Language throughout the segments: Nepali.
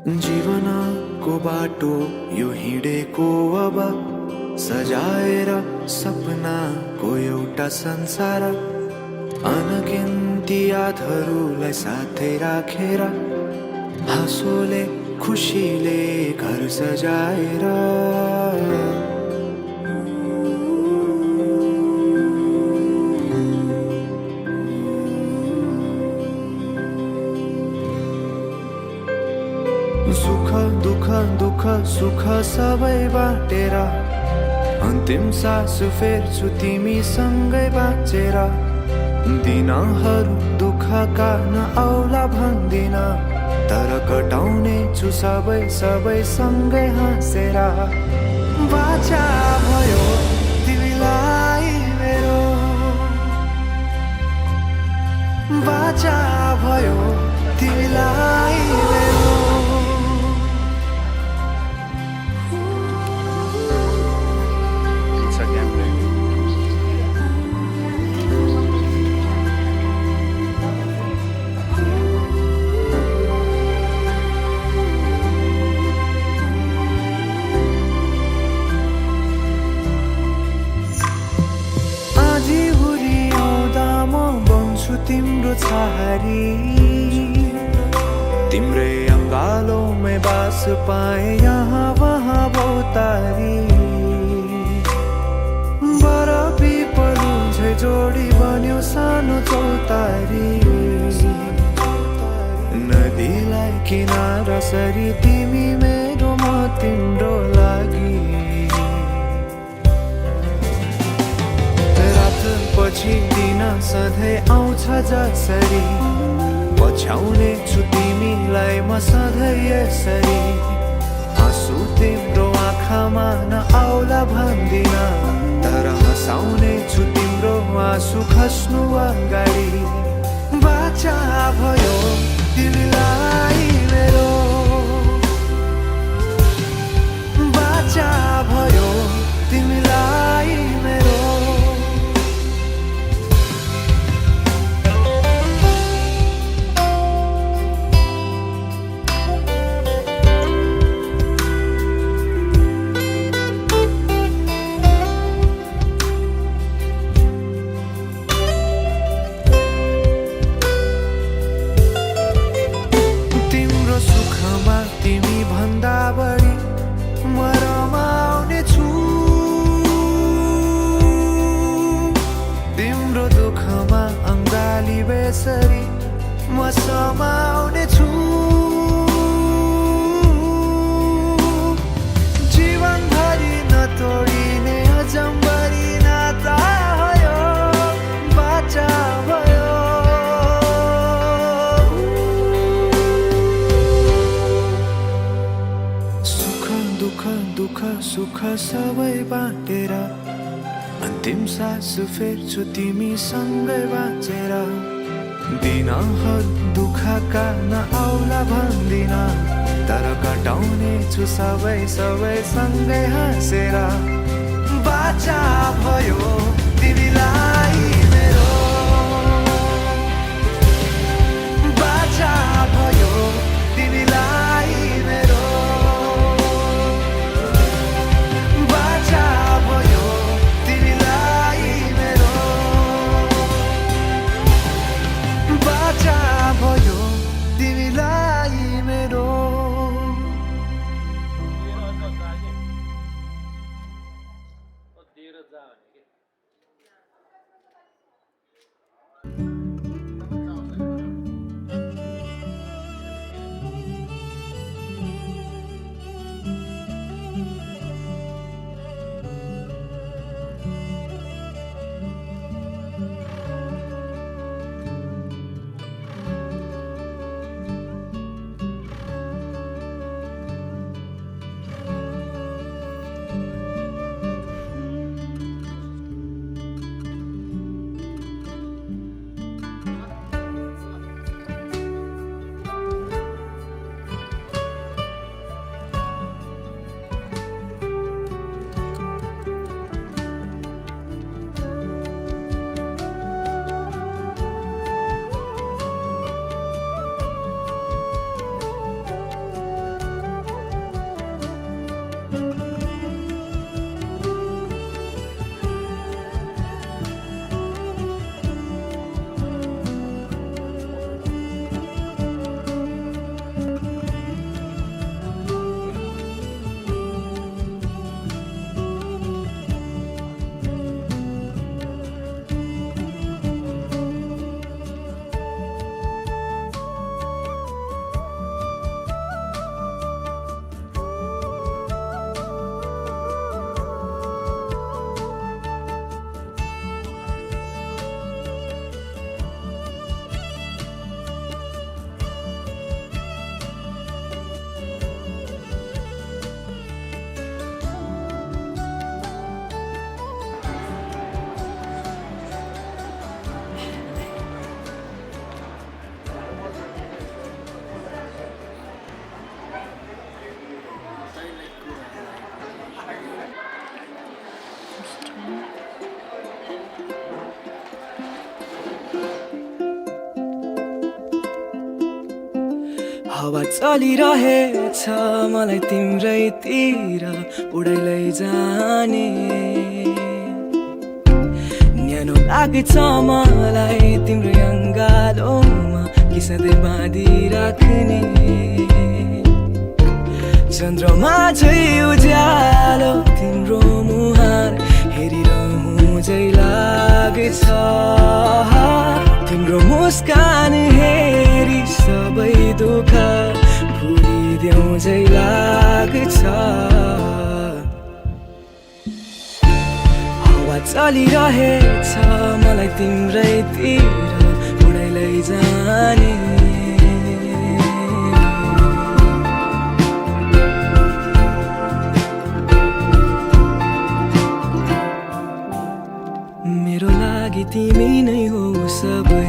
जीवनको बाटो यो हिँडेको अब सजाएर सपनाको एउटा संसार अनगिन्ती यादहरूलाई साथै राखेर हाँसोले खुसीले घर सजाएर सुख दुःख दुःख सुख सबै बाटेर अन्तिम सास फेर्छु तिमीसँगै बाँचेर दिनहरू दुःखका नआउला भन्दिन तर कटाउने छु सबै सबै सँगै हाँसेर बाचा भयो तिमीलाई मेरो बाचा भयो तिमीलाई मेरो तिम्रो छहारी तिम्रै अङ्गालोमै बास पाए यहाँ वहाँ बहुतारी बर पिपलु झै जोडी बन्यो सानो चौतारी नदीलाई किनारा सरी तिमी मेरो म तिम्रो लागि पछि दिन सधैँ आउँछ जसरी पछ्याउने छु तिमीलाई म सधैँ यसरी आँसु तिम्रो आँखामा नआउला भन्दिन तर हँसाउने छु तिम्रो आँसु खस्नु अगाडि बाचा भयो तिमीलाई मेरो बाचा भयो तिमीलाई मेरो म समाउने छु जीवनभरि नतोडिने अजम्बरी नाता भयो बाचा भयो सुख दुःख दुःख सुख सबै बाटेर अन्तिम सास फेर्छु तिमीसँगै बाँचेर दिनहरू दुःखका नआउला भन्दिन तर कटाउने छु सबै सबै सँगै हाँसेर बाचा भयो तिमीलाई मेरो बाचा भयो तिमीलाई मेरो बाचा भयो तिमीलाई मेरो बाचा भयो तिमीलाई मेरो हावा चलिरहेछ मलाई तिम्रैतिर उडाइ लैजाने न्यानो लाग्छ मलाई तिम्रो अङ्गालोमा कि सधैँ बाँधिराख्ने चन्द्रमा झै उज्यालो तिम्रो मुहार हेरिरहँ झै लाग्छ तिम्रो मुस्कान हेरी सबै दुःख भुलिदेऊ झै लाग्छ हावा चलिरहेछ मलाई तिम्रैतिर उडाइ लैजाने मेरो लागि तिमी नै हो सबै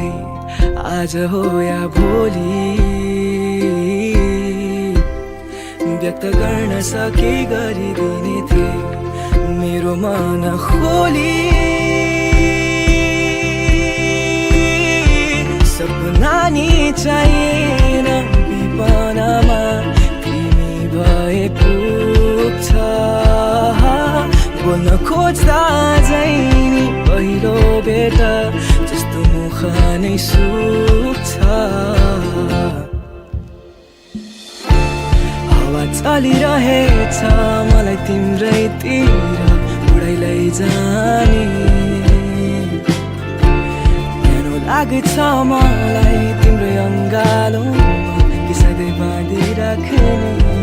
आज हो या भोलि व्यक्त गर्न सके गरिदिने थिए मेरो मन खोली सपना नि चाहिएन विपनामा तिमी भए पुग्छ बोल्न खोज्दा झै नि पहिलो भेट जस्तो मुख नै सुक्छ हावा चलिरहेछ मलाई तिम्रैतिर उडाइ लैजाने न्यानो लाग्छ मलाई तिम्रो अङ्गालोमा कि सधैँ बाँधिराख्ने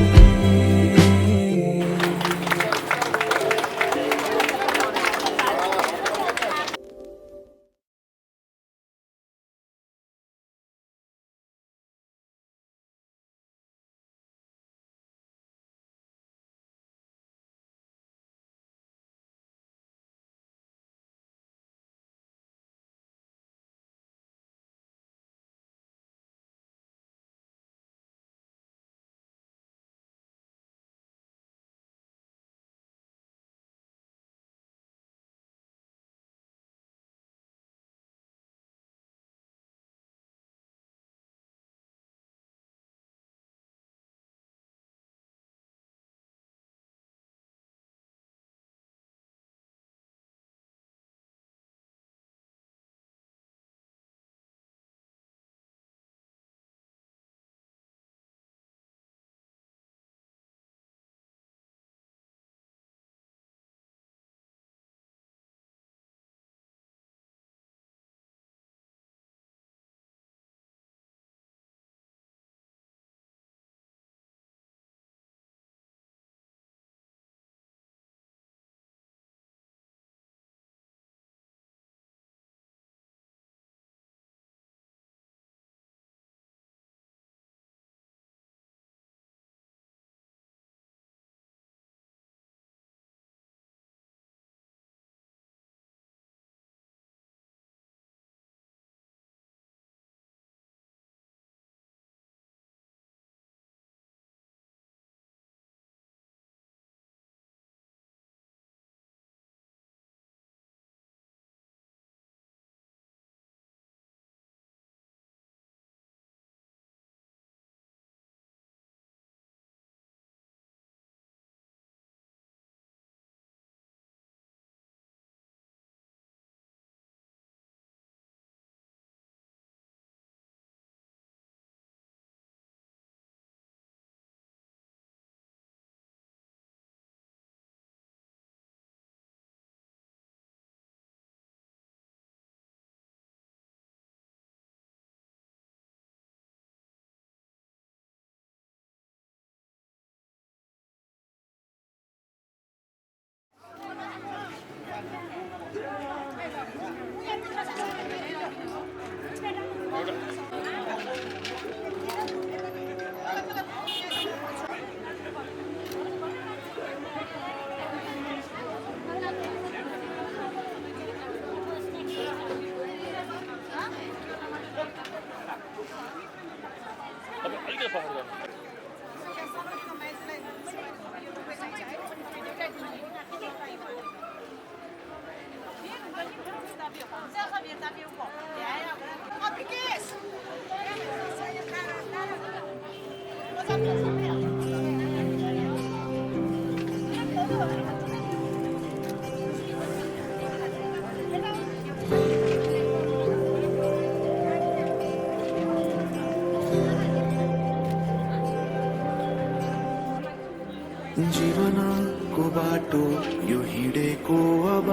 जीवनको बाटो यो हिँडेको अब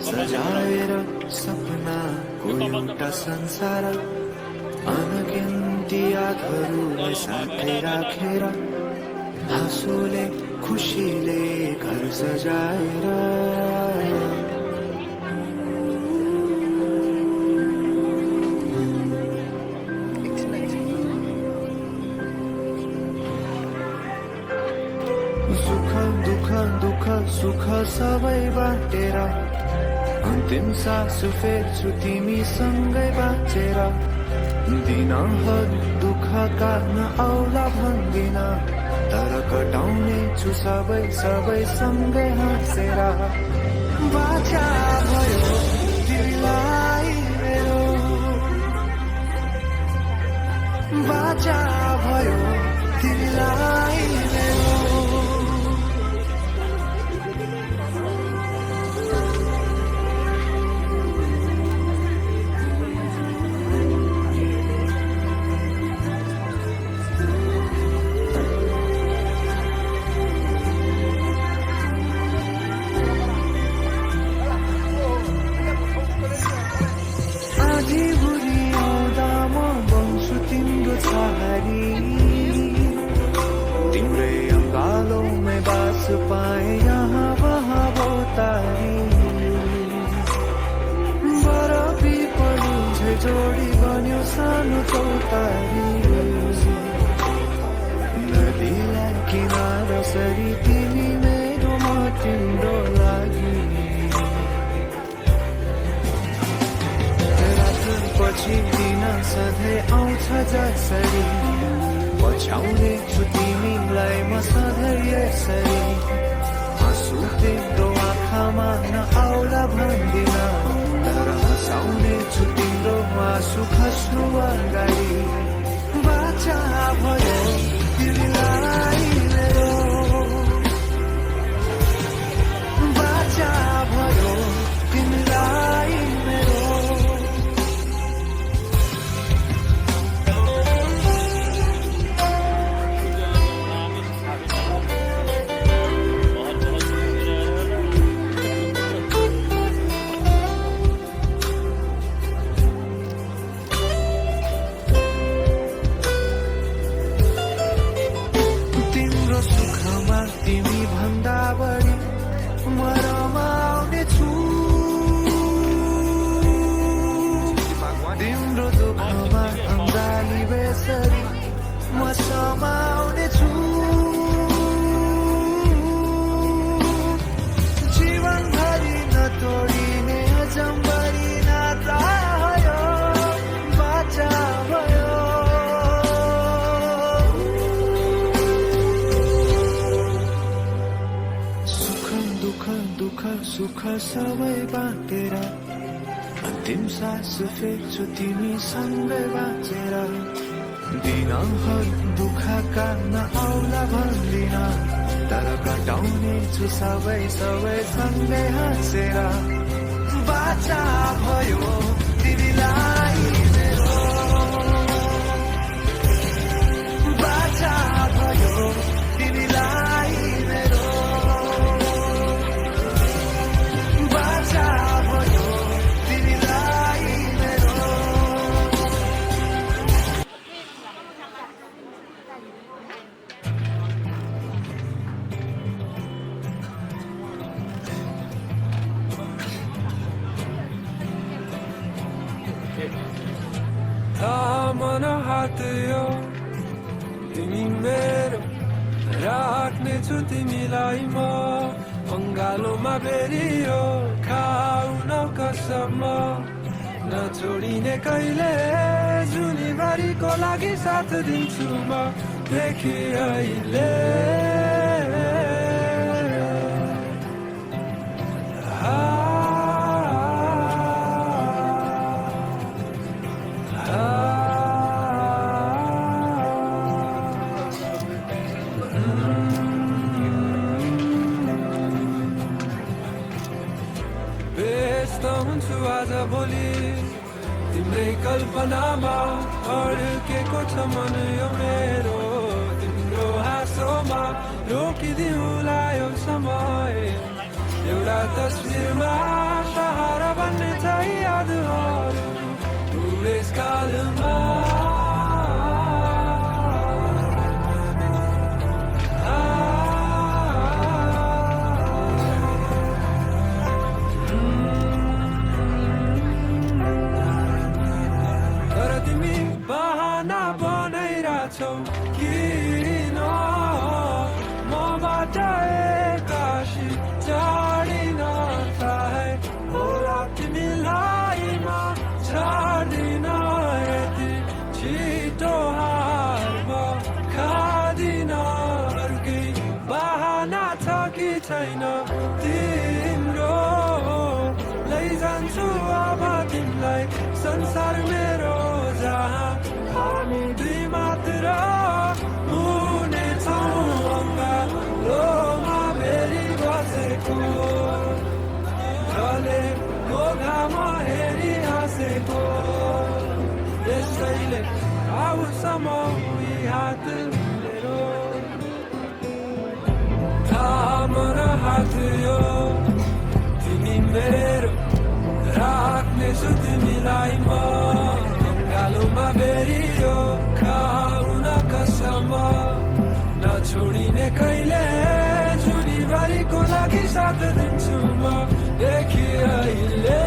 सजाएर सपनाको एउटा संसार अनगिन्ती यादहरूलाई साथै राखेर हाँसोले खुसीले घर सजाएर सुख दुःख दुःख सुख सबै बाटेर अन्तिम सास फेर्छु तिमीसँगै बाँचेर दिनहरू दुःखका नआउला भन्दिन तर कटाउने छु सबै सबै सँगै हाँसेर बाचा भयो तिमीलाई मेरो बाचा भयो तिमीलाई मेरो तिम्रै अङ्गालोमै बास पाए यहाँ वहाँ बोतारी बरफी पनि जोडी बन्यो सानो चौतारी नदीलाई किनारा सरी तिमी मेरो म तिम्रो लागि पछि दिन सधैँ आउँछ जसरी पछ्याउने छु तिमीलाई म सधैँ यसरी आँसु तिम्रो आँखामा नआउला भन्दिन तर हँसाउने छु तिम्रो आँसु खस्नु अगाडि बाचा भयो तिमीलाई मेरो बाचा भयो तिमीलाई मेरो तिमी भन्दा बढी म रमाउने छु तिम्रो दुःखमा अङ्गाली बेसरी म समाउने छु जीवनभरि नतोडिने अजम्बरी नाता भयो बाचा भयो दुःख सुख सबै बाँटेर अन्तिम सास फेर्छु तिमीसँगै बाँचेर दिनहरू दुःखका नआउला भन्दिन तर कटाउने छु सबै सबै सँगै हाँसेर बाचा भयो तिमीलाई मेरो बाचा भयो तिमीलाई मेरो मन हात यो तिमी मेरो राख्नेछु तिमीलाई म अङ्गालोमा बेरियो खाउन कसम नछोडिने कहिले जुनीभरिको लागि साथ दिन्छु म देखि अहिले हुन्छु आज भोलि तिम्रै कल्पनामा अड्केको छ मन यो मेरो तिम्रो हाँसोमा रोकिदिउँला यो समय एउटा तस्बिरमा सहारा बन्ने चाहिँ यादहरू बुढेसकालमा छौ किन मबाट एक्कासी टाढिन चाहे होला तिमीलाई म छाड्दिन यति छिटो हार म खाँदिन अर्कै बहाना छ कि छैन तिम्रो लैजान्छु अब तिमीलाई संसार मेरो जहाँ हामी दुई मात्र हुनेछौँ अङ्गालोमा भेरी बसेको ढलेको घाम हेरी हाँसेको यसैले आउसम्म हात मेरो थाम र हात यो तिमी मेरो राख्नेछु तिमीलाई म कालोमा बेरियो खाउन कसम नछोडिने कहिले जुनीभरिको लागि साथ दिन्छु म देखि अहिले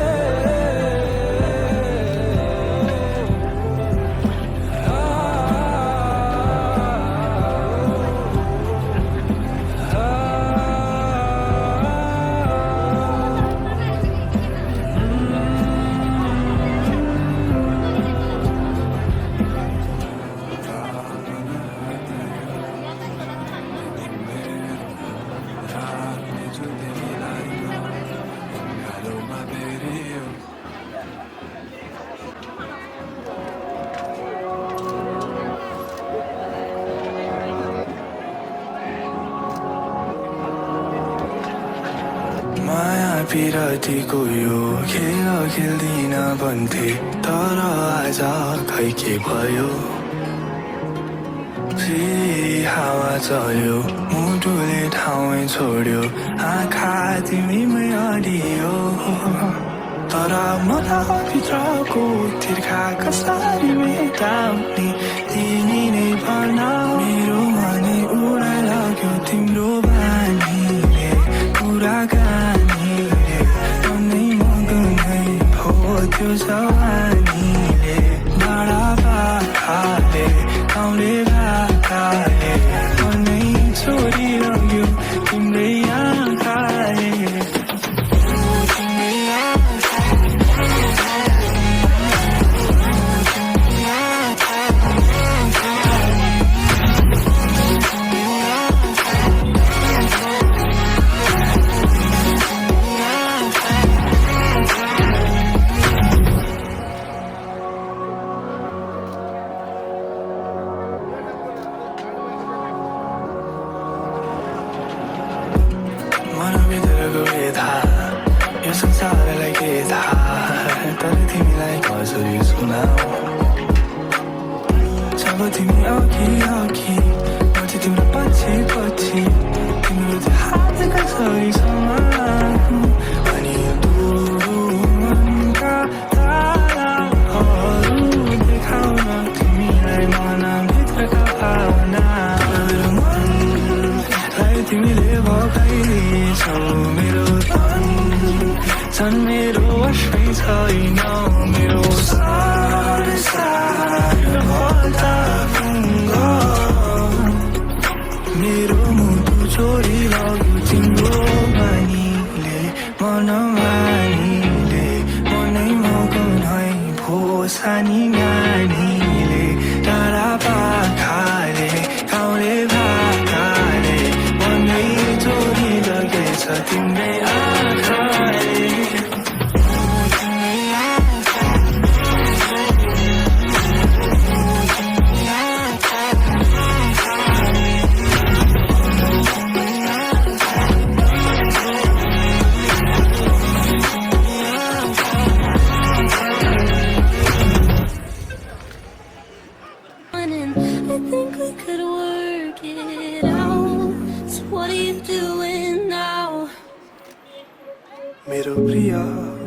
माया पिरतीको यो खेल खेल्दिन भन्थे तर आज खै के भयो फेरि हावा चल्यो मुटुले ठाउँ छोड्यो आँखा तिमीमै अडियो तर मलाई भित्रको तिर्खा कसरी मेटाउने तिमी नै भन मेरो मनै उडाइ लाग्यो तिम्रो बानीले कुराकानीले मनै मगनै भो त्यो जवानीले बडा पाखाले गाउँले भाकाले मनै छोडिरह्यो तिम्रै आँखाले मनभित्रको व्यथा यो संसारलाई के थाहा तर तिमीलाई कसरी सुनाऊ जब तिमी अघि अघि म चाहिँ तिम्रो पछि पछि तिम्रो चाहिँ हात कसरी समाऊ अनि दुरु मनका ताराहरू देखाउन तिमीलाई मनभित्रका भावना तिमीले भगाइछौ मेरो तन झन् मेरो वशमै छैन मेरो मेरो मुटु चोरी लग्यो तिम्रो बानीले मनमानीले मनै मगनै भो सानी नानीले टाढा पाखाले गाउँले भाकाले मनै चोरी लगेछ तिम्रै आँखाले wanting. I think we could work it out. So what are you doing now? मेरो प्रिय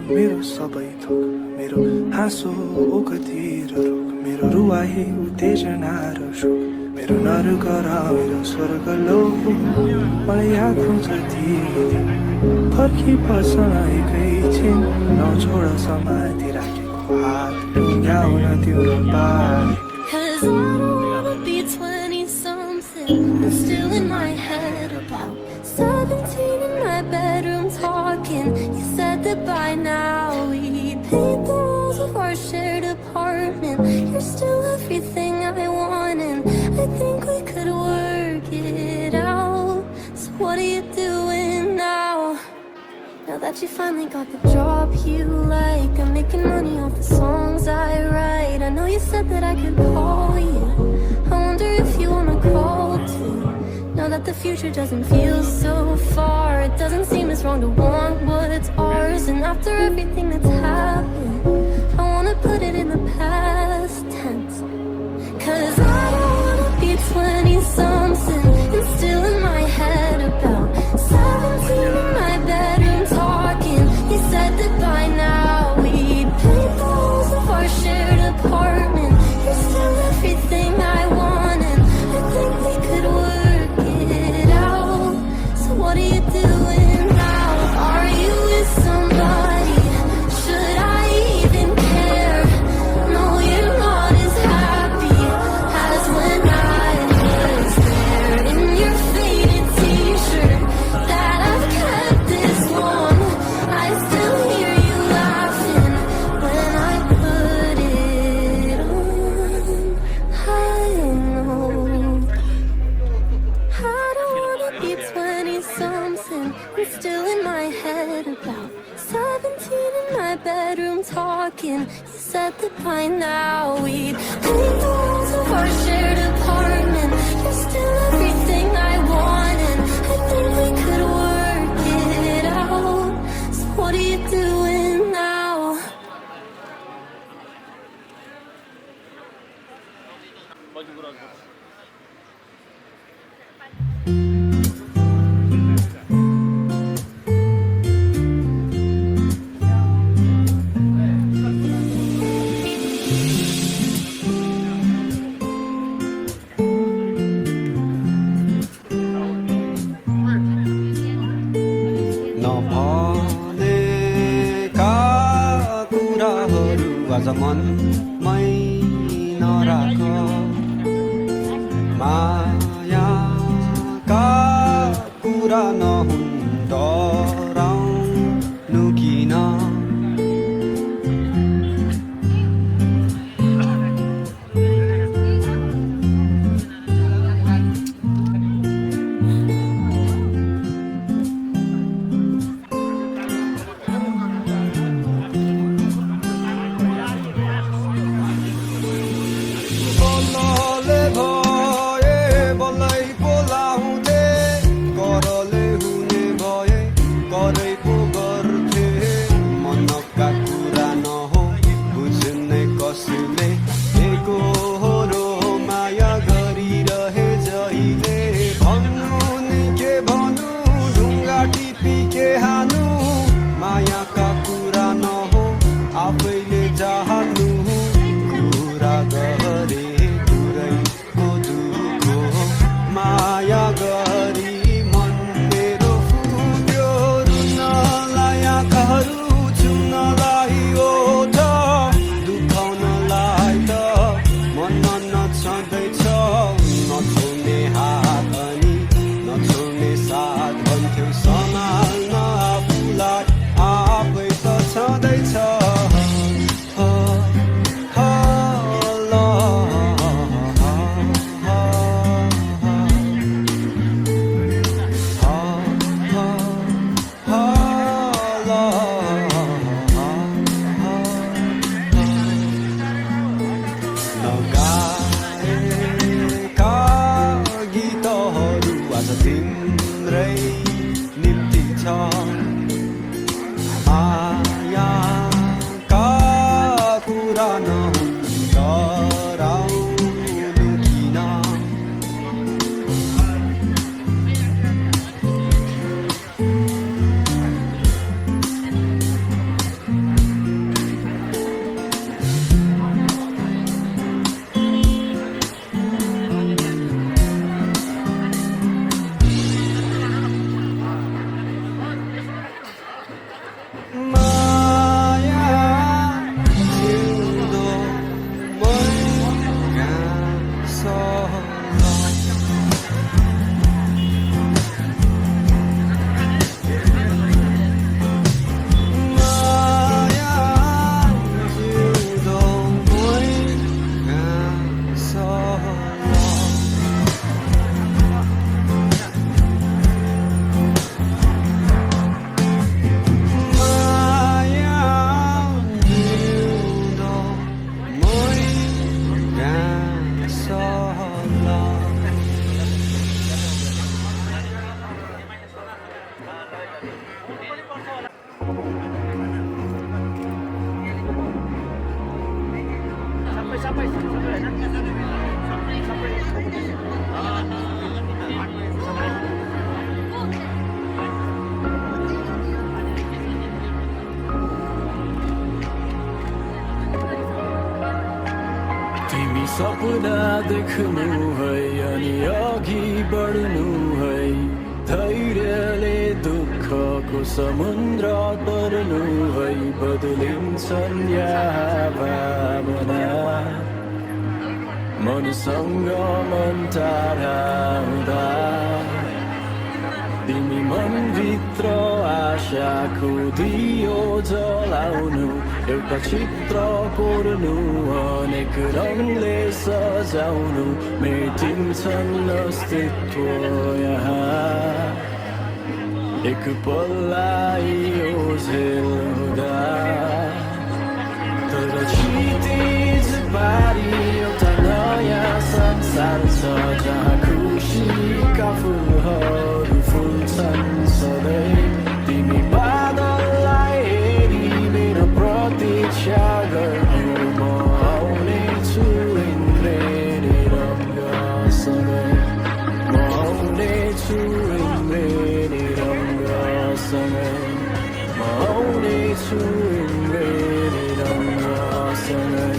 मेरो सबै थोक मेरो हाँसो ओखतिर रोक मेरो रुवाही उत्तेजना र शोक मेरो नरक र मेरो स्वर्ग लोक मलाई याद हुन्छ तिमी फर्की पर्छन् एकैछिन नछोड समाति राखेको हात टुङ्ग्याउन तिम्रो पार Cause I don't wanna be 20-something. I'm still in my head about 17 in my bedroom talking. You said that by now we'd paint the walls of our shared apartment. You're still everything I want and I think we could work it out. So what are you doing now? Now that you finally got the job you like, I'm making money off the songs I write. I know you said that I could call you. I wonder if you wanna call too. Now that the future doesn't feel so far, it doesn't seem as wrong to want what's ours. And after everything that's happened, I wanna put it in the past tense. Cause I don't wanna be 20-something and still in my head about 17 in my bedroom talking. You said that by now we'd paint the walls of our shared apartment. You're still everything I want and I think we could work it out. So what are you doing now? Are you with somebody? Should I even care? No, you're not as happy as when I was there. In your faded t-shirt that I've kept this long, I still hear you laughing when I put it on. I know I don't wanna be 20-something and still in my head about 17 in my bedroom talking. You said that by now we'd paint the walls of our shared apartment. You're still everything I want and I think we could work it out. So what are you doing now? नभनेका कुराहरू आज मनमै नराख मायाका कुरा नहुन् डराउनु किन बल्लले भए बल्लै बोलाउँथे करले हुने भए करै पो गर्थे मनका कुरा नहो बुझ्ने कसले एकहोरो माया गरिरहे जहिले भन्नु नि के भन्नु ढुङ्गा टिपी के हानु मायाका कुरा नहो आफैले जान्नु कुरा गरे पुरै सपना देख्नु है अनि अघि बढ्नु है धैर्यले दुःखको समुद्र तर्नु है बदलिन्छन् यहाँ भावना मनसँग मन टाढा हुँदा तिमी मनभित्र आशाको दियो जलाउनु एउटा चित्र कोर्नु अनेक रङले सजाउनु मेटिन्छन् अस्तित्व यहाँ एक पल्लाई ओझेल हुँदा तर क्षितिज पारी एउटा नयाँ संसार छ जहाँ खुसीका फुलहरू फुल्छन् सधैँ तिमी बादललाई हेरी मेरो प्रतीक्षा गर्नु म आउनेछु इन्द्रेणी रङ्गसँगै म आउनेछु इन्द्रेणी रङ्गसँगै म आउनेछु इन्द्रेणी रङ्गसँगै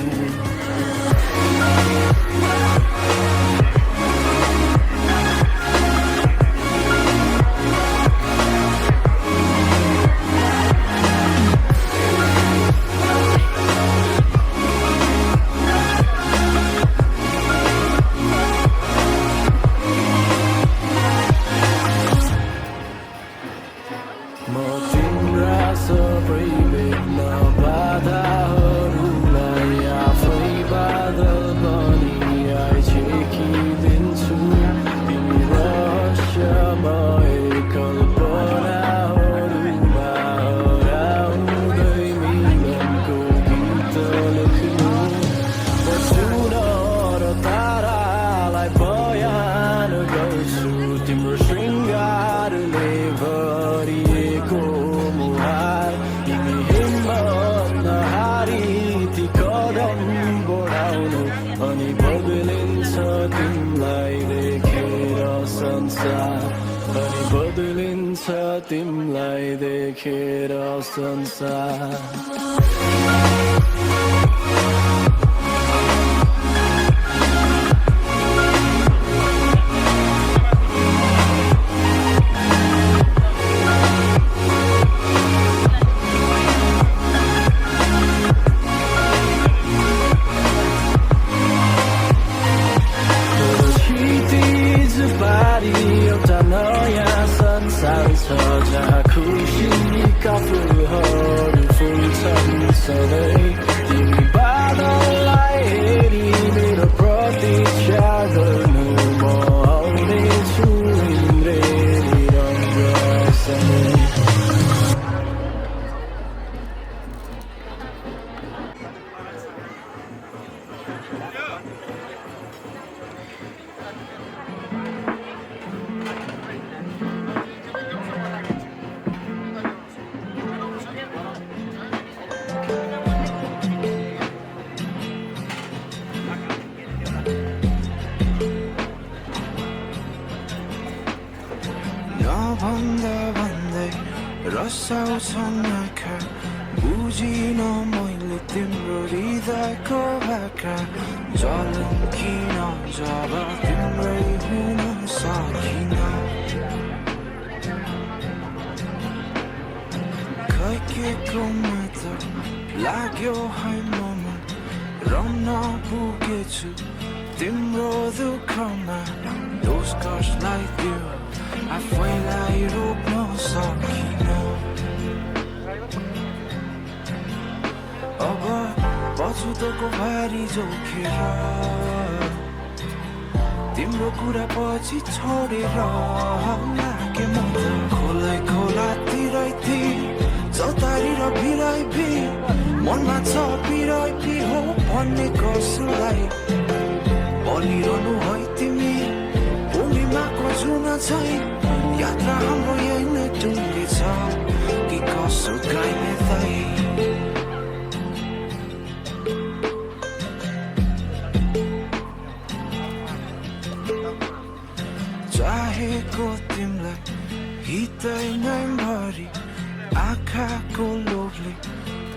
म तिम्रा सबै बेग्न बाधाहरूलाई आफै बादल बनी आइछेकिदिन्छु तिमी रहस्यमय कल्पनाहरूमा हराउँदै मिलनको गीत लेख्नु म सुन र तारालाई बयान गर्छु तिम्रो शृङ्गारले भरिएको मुहार तिमी हिम्मत नहारी ती कदम बढाउनु अनि बदलिन्छ तिमीलाई देखेर संसार अनि बदलिन्छ तिमीलाई देखेर संसार एउटा नयाँ संसार छ जहाँ खुसीका फुलहरू फुल्छन् सधैँ तिमी बादललाई हेरी मेरो प्रतीक्षा गर्नु म आउनेछु इन्द्रेणी रङ्गसँगै भन्दा भन्दै रसाउँछन् आँखा बुझिन मैले तिम्रो हृदयको भाका जलौँ किन जब तिम्रै हुन सकिन खै के त लाग्यो है ममा रम्न पुगेछु तिम्रो दुःखमा दोष कसलाई दियो आफैलाई रोक्न सकिन अब पछुतोको भारी जोखेर तिम्रो कुरा पछि छोडेर लागे म खोलै खोलातिरै चौतारी र भिराइभी मनमा छ बिराइभी हो भन्ने कसुलाई बलिरहनु है तिमी पूर्णिमाको जुन चाहिँ यात्रा हाम्रो यही नै टुङ्गेछ कि कसो गाइने दाइ चाहेको तिमीलाई हृदय भरि आँखाको लोभले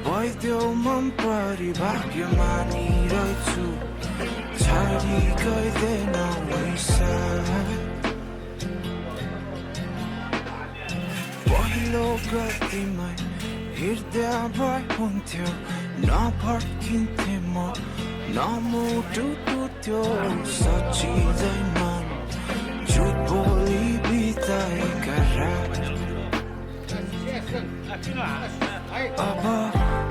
भइदेऊ मन परि भाग्य मानिरहेछु छाडी गइदेन पहिलो गतिमै हृदय भए हुन्थ्यो नफर्किन्थे म नमुटु टुट्यो सचिँदैन झुट बोली बिताएका रात अब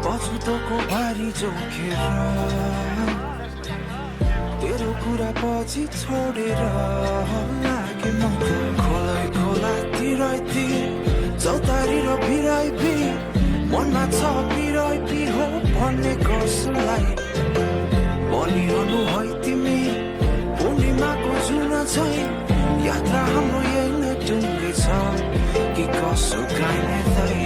पछुतोको भारी जोखेर तेरो कुरा पछि छोडेर लागे म खोलै खोलातिर चौतारी र भिराइपी मनमा छ भिराइपी हो भन्ने कसलाई बलिरहनु है तिमी पूर्णिमाको जुन चाहिँ यात्रा हाम्रो यही नै टुङ्गे छ कि कसो गाइने दाइ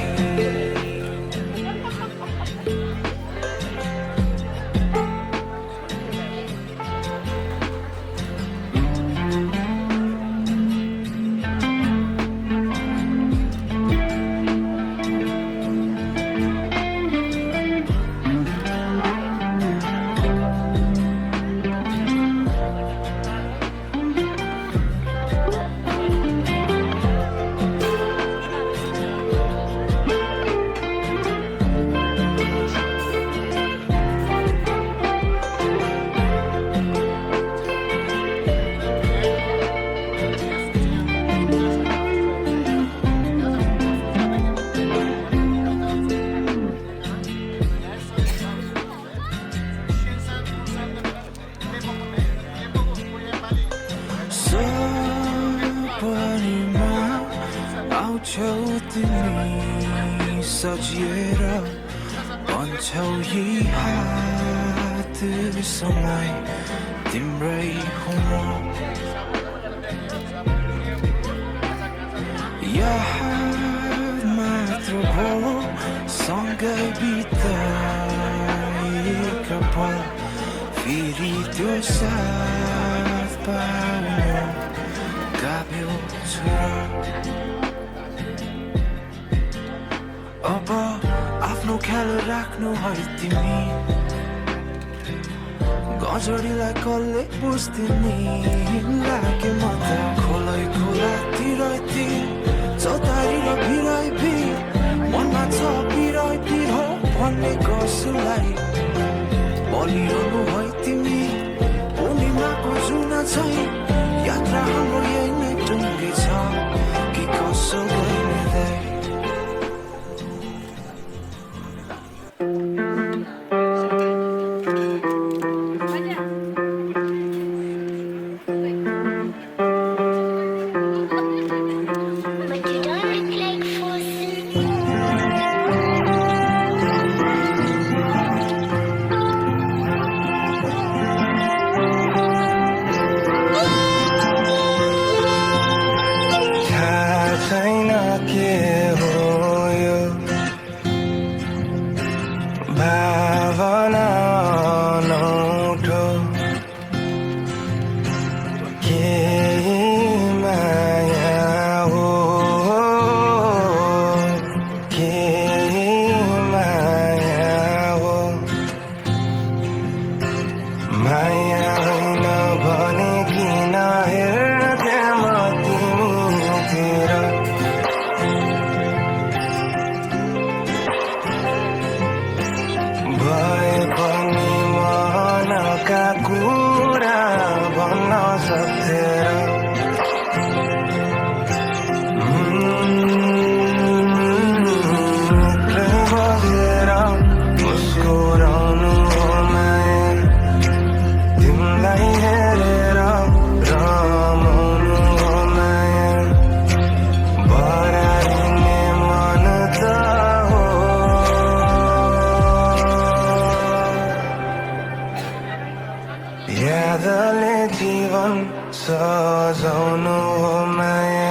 तिमी सजिएर भन्छौ यी हात समय तिम्रै हो याद मात्र हो सँगै बिताएका पल फेरि त्यो साथ पाउनु गाभ्यो छोरा अब आफ्नो ख्याल राख्नु है तिमी गजडीलाई कसले बुझ्दिने लागे म त खोलै खोलातिर चौतारी र भिराइपी मनमा छ भिराइपी हो भन्ने कसलाई बलिरहनु है तिमी पूर्णिमाको जुन चाहिँ यात्रा हाम्रो यही नै टुङ्गे छ कि कसो गर्ने दाइ यादले जीवन सजाउनु हो माया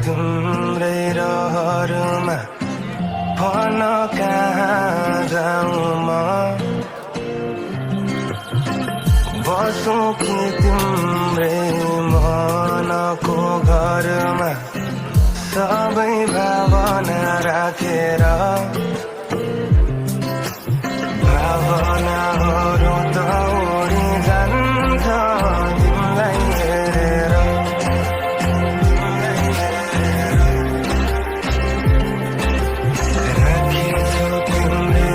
तिम्रै रहरमा भन कहाँ जाऊँ म बसौँ कि तिम्रै मनको घरमा सबै भावना राखेर भावनाहरू त उडी जान्छ तिमीलाई हेरेर राखिन्छु तिम्रै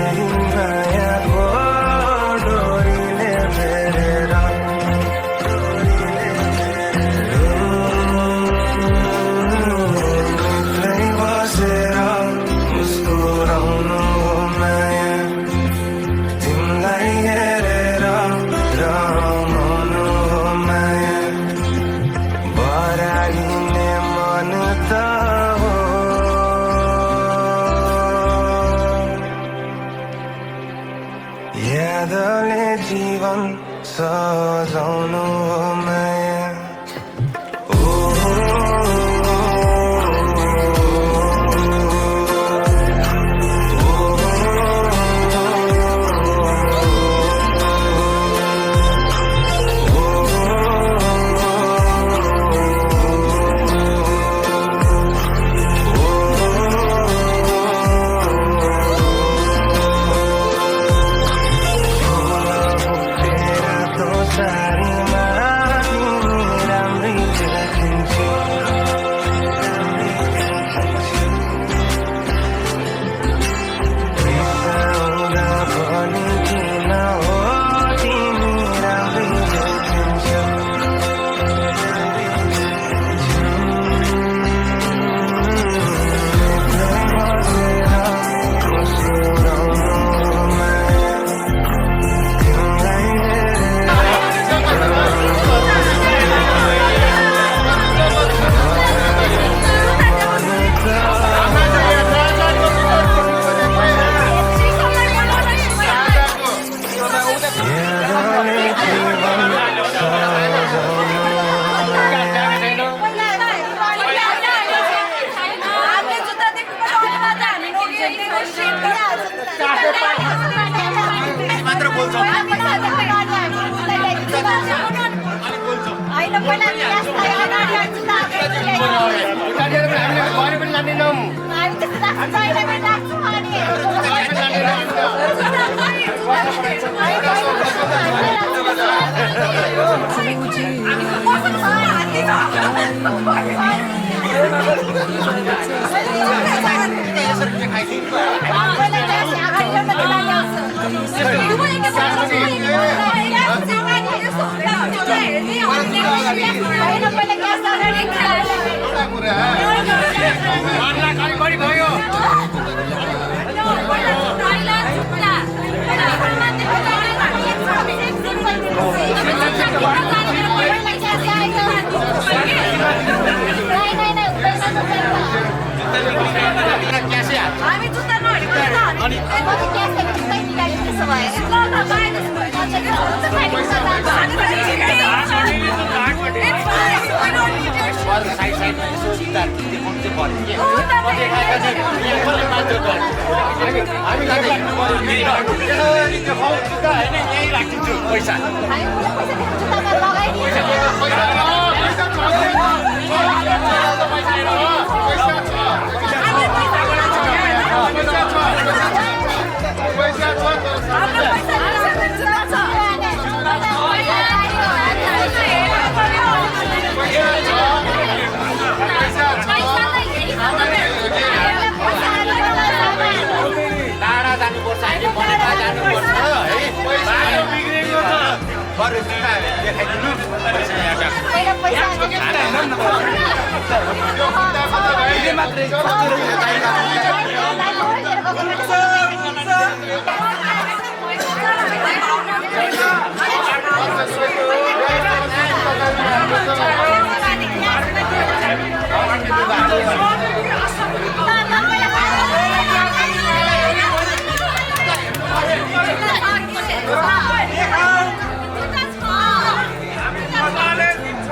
मायाको डोरीले फेरेर एक्लै बसेर मुस्कुराउनु माया तिमीलाई हेरेर रमाउनु माया बराइने मन त हो यादले जीवन सजाउनु माया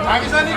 Pakistani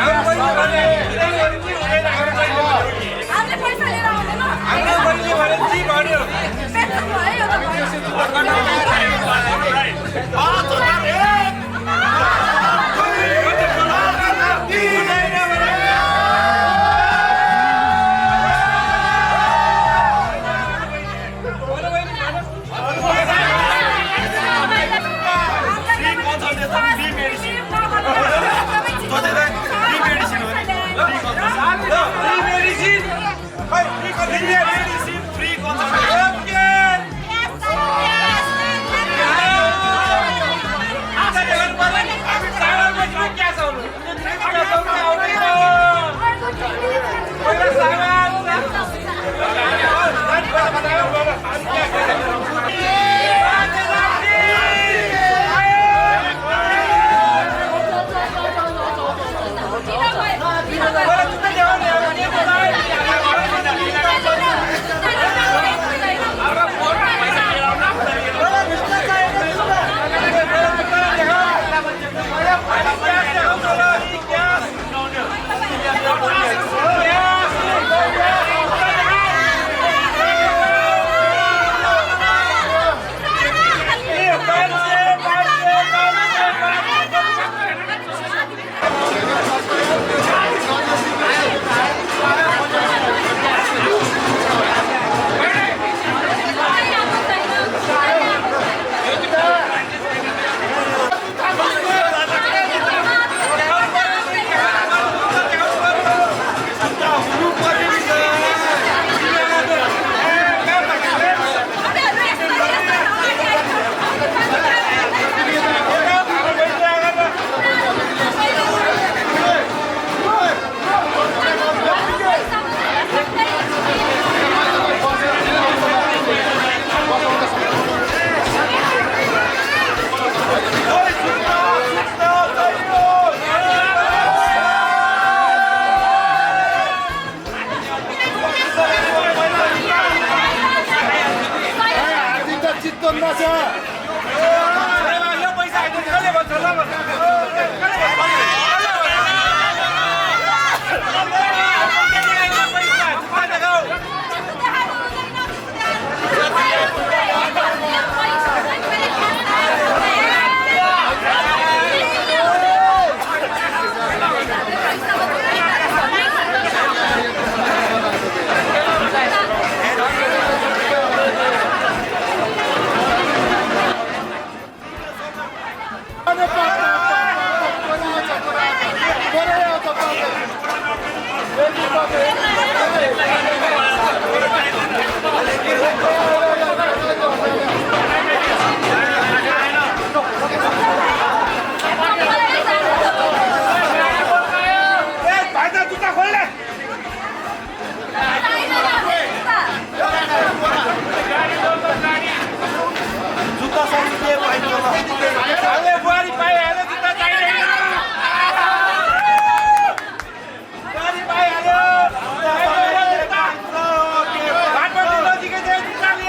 जुत्ता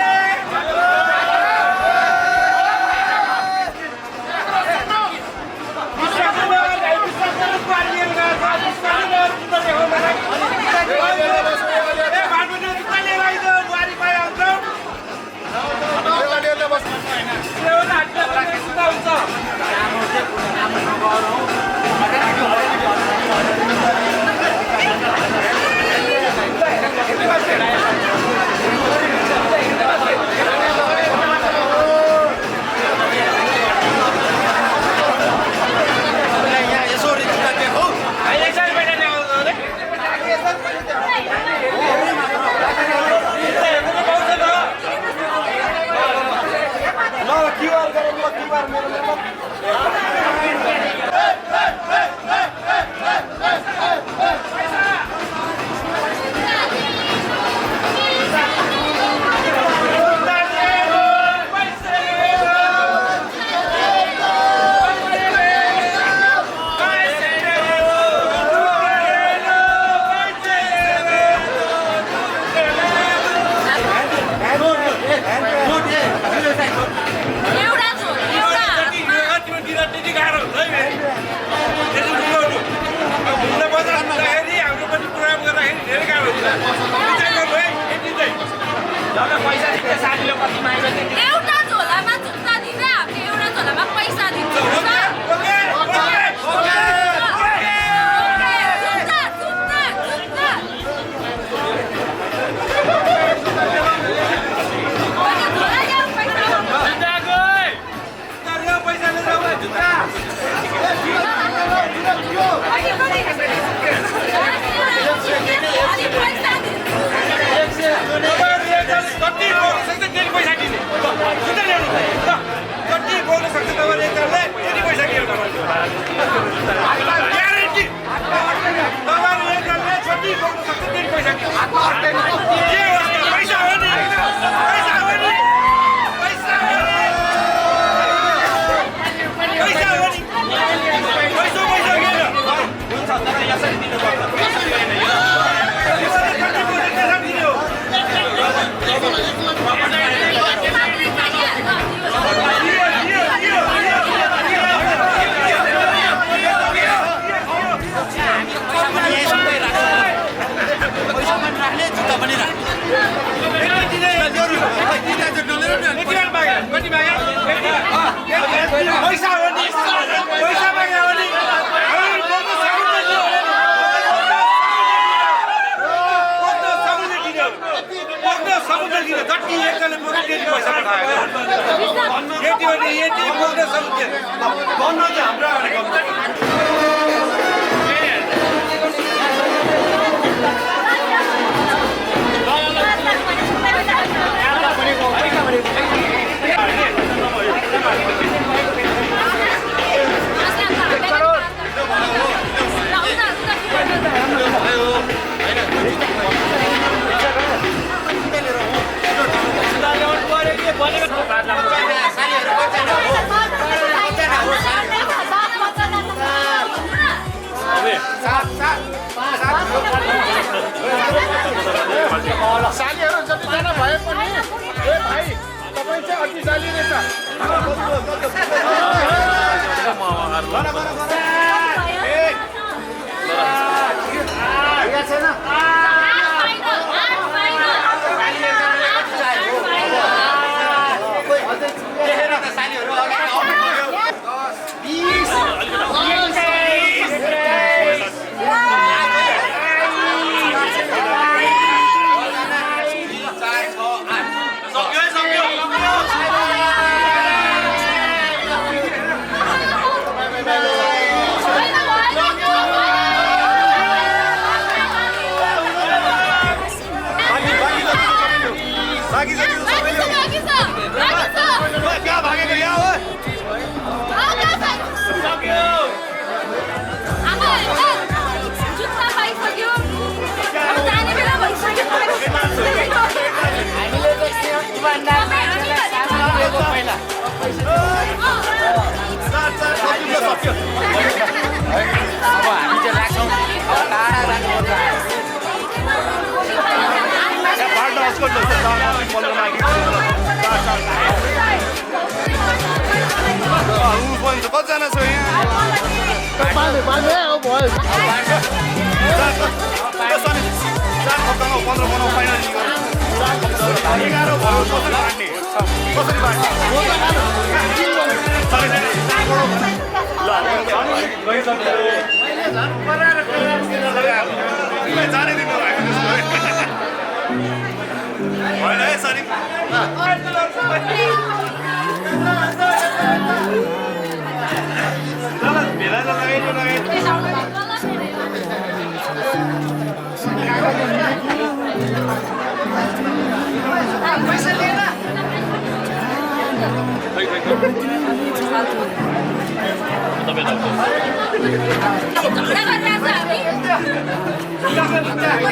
सालीहरू जतिजना भए पनि ए भाइ तपाईँ चाहिँ अघि साली कतिजना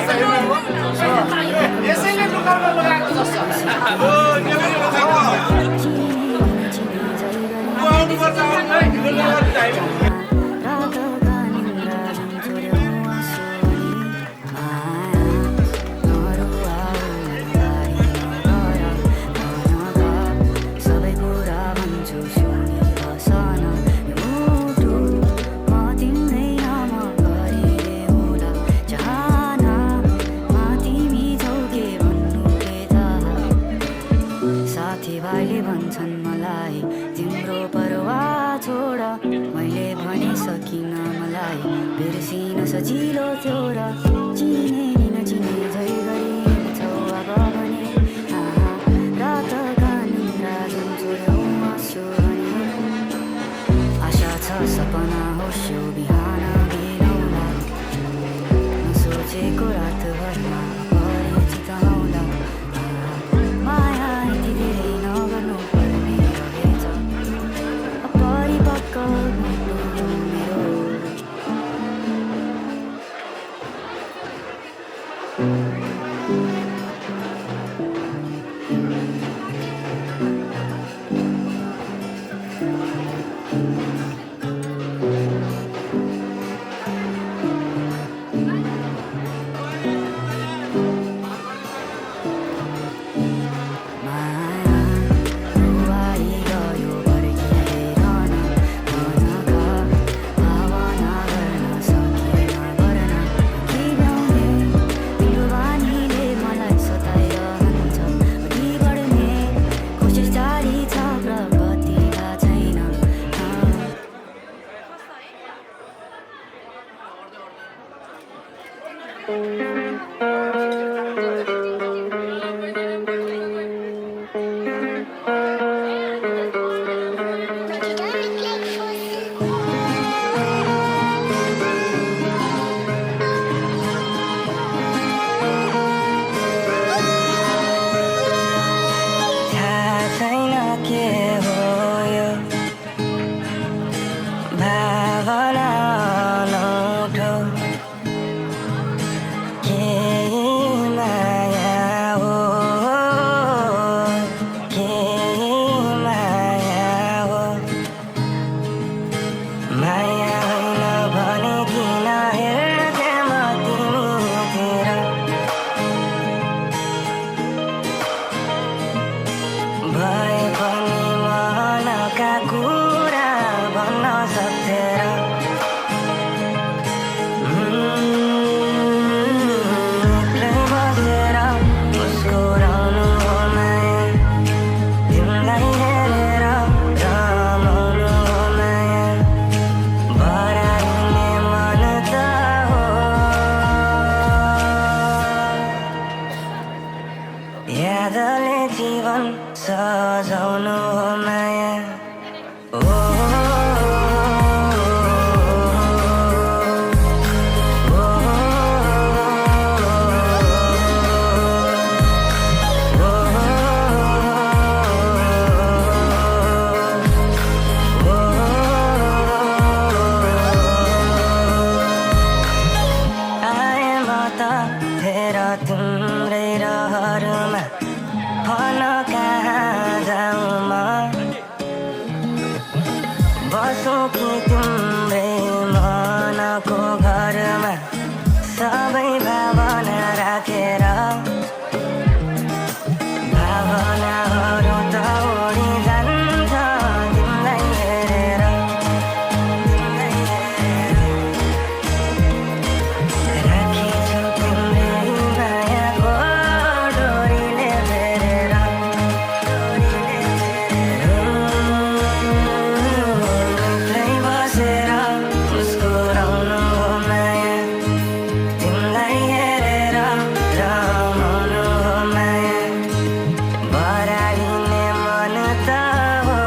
छ यहाँ यसैले लुकाउन लगाएको जस्तो साथीभाइले भन्छन् मलाई तिम्रो परवाह छोड मैले भनिसकिनँ मलाई बिर्सिन सजिलो थियो र चिने नि नचिने झै गरिन्छौ अब भने रातका निन्द्रा जुन चोर्यौ आँसु भने आशा छ सपना होस्यो बिहान बिनाउला नसोचेको रातभरमा परिचित आउँला माया यति धेरै नगर्नु पर्ने रहेछ अपरिपक्व मुटु मेरो थाहा छैन के हो यो भावना अनौठो केही माया हो केही माया हो माया होइन भने किन हेर्थे म तिमीतिर भए पनि मनका कुरा भन्न सक्थे र एक्लै बसेर मुस्कुराउनु हो माया तिमीलाई हेरेर रमाउनु हो माया बराइने मन त हो यादले जीवन सजाउनु हो माया ओ आए म त फेर तिम्रै रहरमा भन कहाँ जाउँ म बसौँ कि तिम्रै मनको घरमा सबै भावना राखेर भावनाहरू त उडी जान्छ तिमीलाई हेरेर राखेछु तिम्रै मायाको डोरीले बेरेर एक्लै बसेर मुस्कुराउनु हो माया तिमीलाई हेरेर रमाउनु हो माया बराइने मन त हो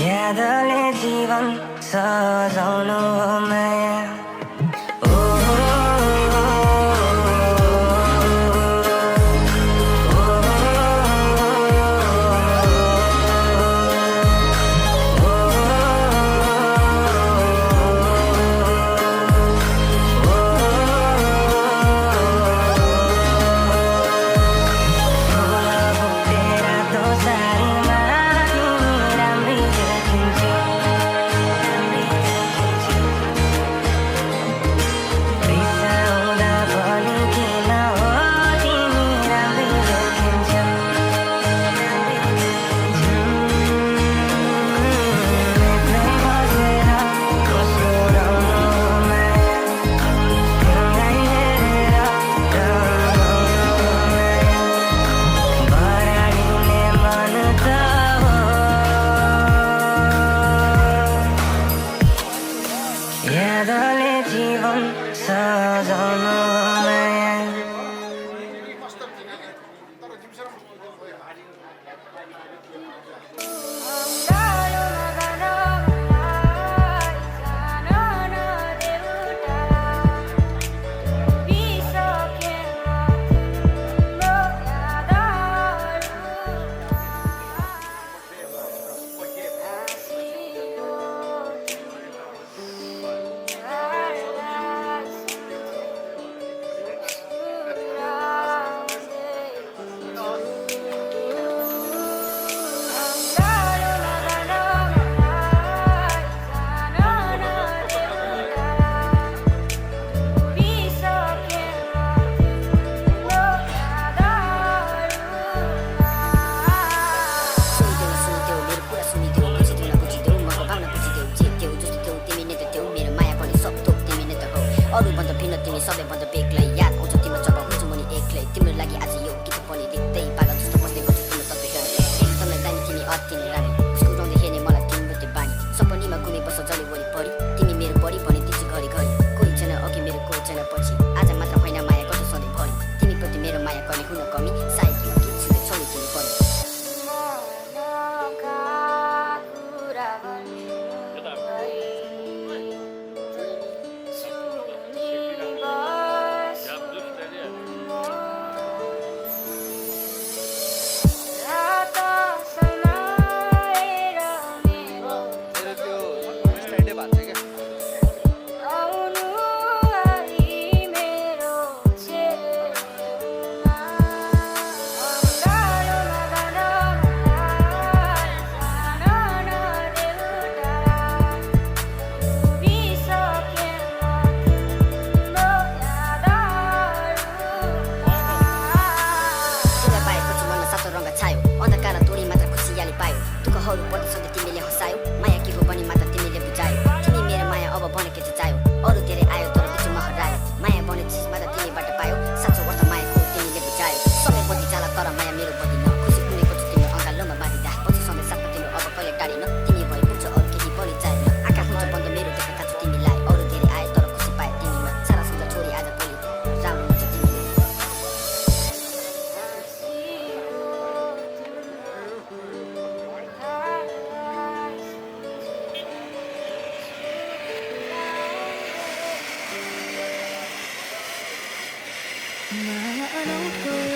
यादले जीवन सजाउनु हो माया ओ तेरा तो सारीमा तिमी राम्रै देखिन्छौ रिसाउँदा पनि किन हो तिमी राम्रै देखिन्छौ एक्लै बसेर मुस्कुराउनु हो माया तिमीलाई हेरेर रमाउनु हो माया बराइने मन त हो यादले जीवन सजाउनु हो माया सबैभन्दा बेग्लै याद आउँछ तिम्रो जब हुन्छु म नि एक्लै तिम्रो लागि आज यो गीत पनि लेख्दै पागल जस्तो बस्दै गर्छु तिम्रो तत्त्व हेर्दै एकदमै दामी तिमी अति नै रामी मुस्कुराउँदै हेर्ने मलाई तिम्रो त्यो बानी सपनीमा घुमे बस्छ जले वरिपरि तिमी मेरो 말 안 웃고요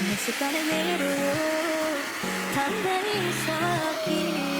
내 습관을 외로요 담배를 섞이